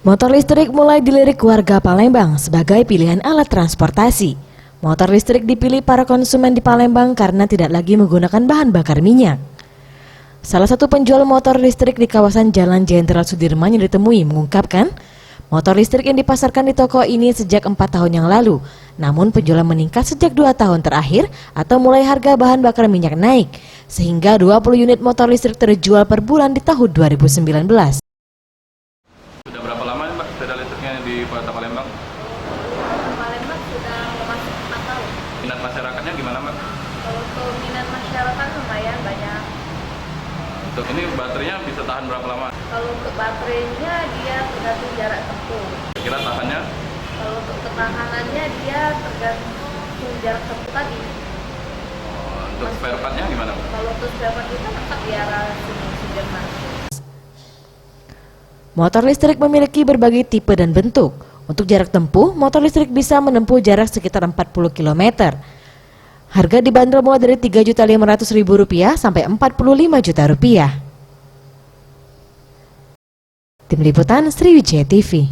Motor listrik mulai dilirik warga Palembang sebagai pilihan alat transportasi. Motor listrik dipilih para konsumen di Palembang karena tidak lagi menggunakan bahan bakar minyak. Salah satu penjual motor listrik di kawasan Jalan Jenderal Sudirman yang ditemui mengungkapkan, motor listrik yang dipasarkan di toko ini sejak 4 tahun yang lalu, namun penjualan meningkat sejak 2 tahun terakhir atau mulai harga bahan bakar minyak naik, sehingga 20 unit motor listrik terjual per bulan di tahun 2019. Sudah berapa lama Mbak sepeda listriknya di Kota Palembang? Palembang sudah masuk 4 tahun. Minat masyarakatnya gimana Mbak? Kalau untuk minat masyarakat lumayan banyak. Untuk ini baterainya bisa tahan berapa lama? Kalau untuk baterainya dia tergantung jarak tempuh. Kira tahannya? Kalau untuk ketahanannya dia tergantung jarak tempuh tadi. Untuk spare partnya gimana Mbak? Kalau untuk spare part kita tetap di arah Sudirman. Motor listrik memiliki berbagai tipe dan bentuk. Untuk jarak tempuh, motor listrik bisa menempuh jarak sekitar 40 km. Harga dibanderol mulai dari Rp3.500.000 sampai Rp45 juta. Tim Liputan Sriwijaya TV.